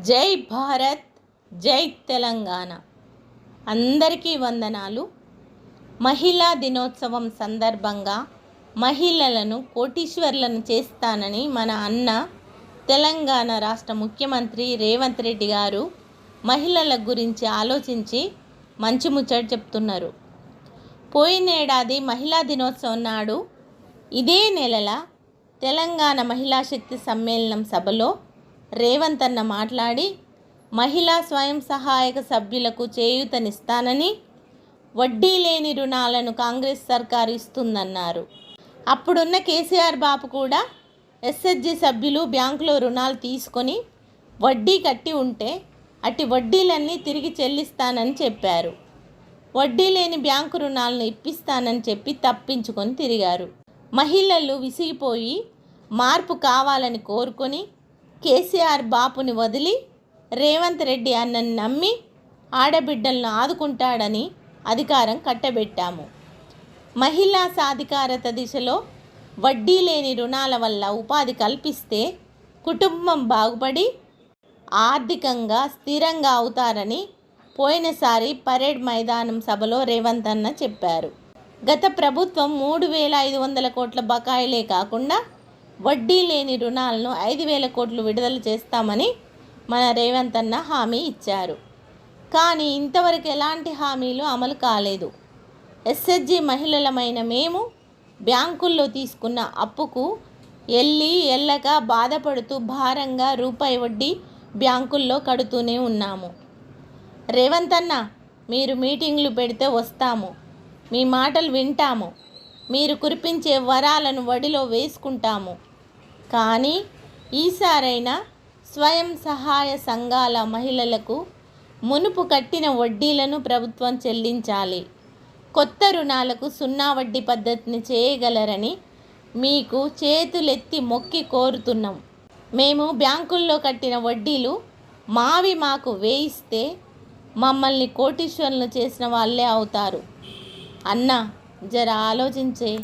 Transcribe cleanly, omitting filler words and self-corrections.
జై భారత్, జై తెలంగాణ. అందరికీ వందనాలు. మహిళా దినోత్సవం సందర్భంగా మహిళలను కోటీశ్వర్లను చేస్తానని మన అన్న తెలంగాణ రాష్ట్ర ముఖ్యమంత్రి రేవంత్ రెడ్డి గారు మహిళల గురించి ఆలోచించి మంచి ముచ్చట చెప్తున్నారు. పోయినేడాది మహిళా దినోత్సవం నాడు ఇదే నెలల తెలంగాణ మహిళా శక్తి సమ్మేళనం సభలో రేవంత్ అన్న మాట్లాడి మహిళా స్వయం సహాయక సభ్యులకు చేయూతనిస్తానని, వడ్డీ లేని రుణాలను కాంగ్రెస్ సర్కారు ఇస్తుందన్నారు. అప్పుడున్న కేసీఆర్ బాపు కూడా ఎస్హెచ్జి సభ్యులు బ్యాంకులో రుణాలు తీసుకొని వడ్డీ కట్టి ఉంటే అట్టి వడ్డీలన్నీ తిరిగి చెల్లిస్తానని చెప్పారు. వడ్డీ లేని బ్యాంకు రుణాలను ఇప్పిస్తానని చెప్పి తప్పించుకొని తిరిగారు. మహిళలు విసిగిపోయి మార్పు కావాలని కోరుకొని కేసీఆర్ బాపుని వదిలి రేవంత్ రెడ్డి అన్నని నమ్మి ఆడబిడ్డలను ఆదుకుంటాడని అధికారం కట్టబెట్టాము. మహిళా సాధికారత దిశలో వడ్డీ లేని రుణాల వల్ల ఉపాధి కల్పిస్తే కుటుంబం బాగుపడి ఆర్థికంగా స్థిరంగా అవుతారని పోయినసారి పరేడ్ మైదానం సభలో రేవంత్ అన్న చెప్పారు. గత ప్రభుత్వం 3,500 కోట్ల బకాయిలే కాకుండా వడ్డీ లేని రుణాలను 5,000 కోట్లు విడుదల చేస్తామని మన రేవంత్ అన్న హామీ ఇచ్చారు. కానీ ఇంతవరకు ఎలాంటి హామీలు అమలు కాలేదు. ఎస్హెచ్జి మహిళలమైన మేము బ్యాంకుల్లో తీసుకున్న అప్పుకు ఎల్లక బాధపడుతూ భారంగా రూపాయి వడ్డీ బ్యాంకుల్లో కడుతూనే ఉన్నాము. రేవంత్ అన్న, మీరు మీటింగ్లు పెడితే వస్తాము, మీ మాటలు వింటాము, మీరు కురిపించే వరాలను వడిలో వేసుకుంటాము. కానీ ఈసారైనా స్వయం సహాయ సంఘాల మహిళలకు మునుపు కట్టిన వడ్డీలను ప్రభుత్వం చెల్లించాలి. కొత్త రుణాలకు 0 వడ్డీ పద్ధతిని చేయగలరని మీకు చేతులెత్తి మొక్కి కోరుతున్నాం. మేము బ్యాంకుల్లో కట్టిన వడ్డీలు మాకు వేయిస్తే మమ్మల్ని కోటీశ్వరులను చేసిన వాళ్ళే అవుతారు. అన్నా, జర ఆలోచించే.